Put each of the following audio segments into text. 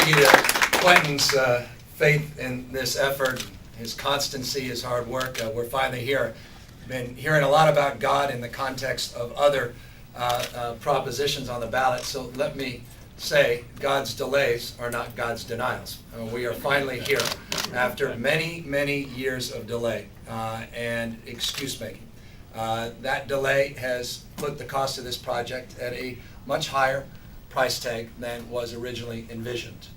you to Quentin's faith in this effort, his constancy, his hard work. We're finally here. Been hearing a lot about God in the context of other propositions on the ballot, so let me say God's delays are not God's denials. We are finally here after many, many years of delay and excuse making. That delay has put the cost of this project at a much higher price tag than was originally envisioned.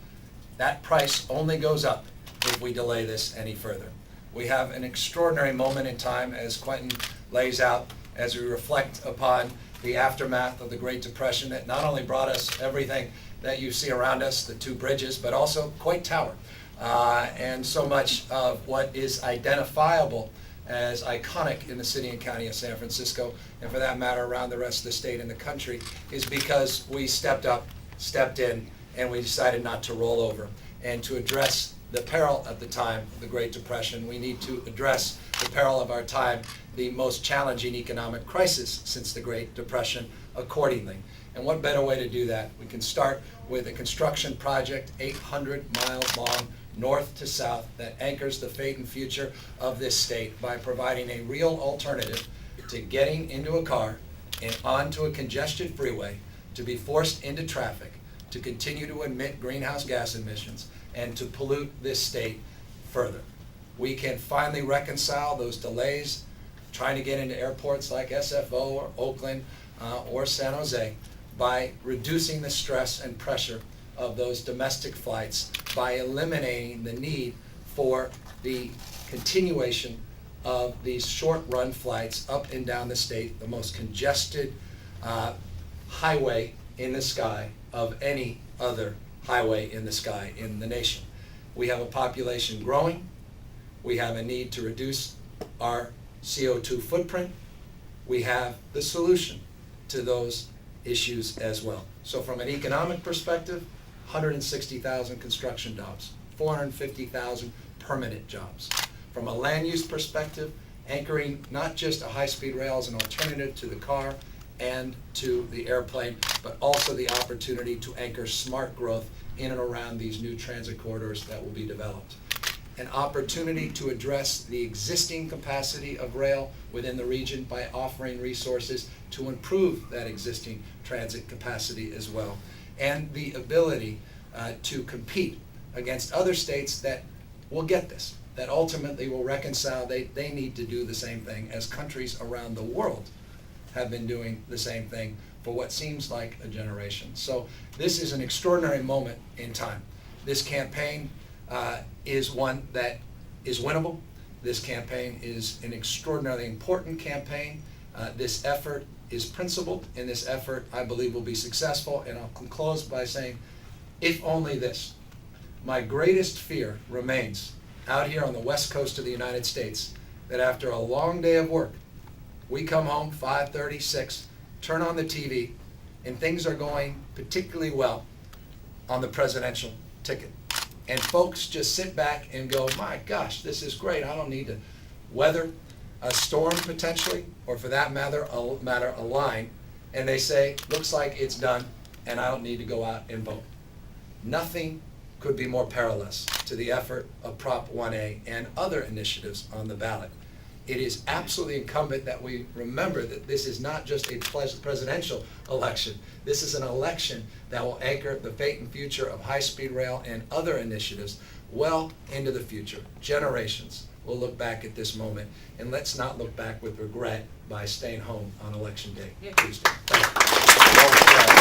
That price only goes up if we delay this any further. We have an extraordinary moment in time, as Quentin lays out, as we reflect upon the aftermath of the Great Depression that not only brought us everything that you see around us, the two bridges, but also Coit Tower, and so much of what is identifiable as iconic in the city and county of San Francisco, and for that matter around the rest of the state and the country, is because we stepped up, stepped in, and we decided not to roll over. And to address the peril at the time, the Great Depression, we need to address the peril of our time, the most challenging economic crisis since the Great Depression, accordingly. And what better way to do that? We can start with a construction project 800 miles long, north to south, that anchors the fate and future of this state by providing a real alternative to getting into a car and onto a congested freeway, to be forced into traffic, to continue to emit greenhouse gas emissions, and to pollute this state further. We can finally reconcile those delays trying to get into airports like SFO or Oakland or San Jose by reducing the stress and pressure of those domestic flights, by eliminating the need for the continuation of these short-run flights up and down the state, the most congested highway in the sky of any other highway in the sky in the nation. We have a population growing. We have a need to reduce our CO2 footprint. We have the solution to those issues as well. So from an economic perspective, 160,000 construction jobs, 450,000 permanent jobs. From a land use perspective, anchoring not just a high-speed rail as an alternative to the car and to the airplane, but also the opportunity to anchor smart growth in and around these new transit corridors that will be developed. An opportunity to address the existing capacity of rail within the region by offering resources to improve that existing transit capacity as well. And the ability to compete against other states that will get this, that ultimately will reconcile. They need to do the same thing as countries around the world have been doing the same thing for what seems like a generation. So this is an extraordinary moment in time. This campaign is one that is winnable. This campaign is an extraordinarily important campaign. This effort is principled, and this effort, I believe, will be successful. And I'll close by saying, if only this. My greatest fear remains out here on the west coast of the United States, that after a long day of work, we come home 5:30, 6, turn on the TV, and things are going particularly well on the presidential ticket. And folks just sit back and go, my gosh, this is great. I don't need to weather a storm potentially, or for that matter, a line. And they say, looks like it's done, and I don't need to go out and vote. Nothing could be more perilous to the effort of Prop 1A and other initiatives on the ballot. It is absolutely incumbent that we remember that this is not just a presidential election. This is an election that will anchor the fate and future of high-speed rail and other initiatives well into the future. Generations will look back at this moment, and let's not look back with regret by staying home on Election Day, Tuesday. Thank you.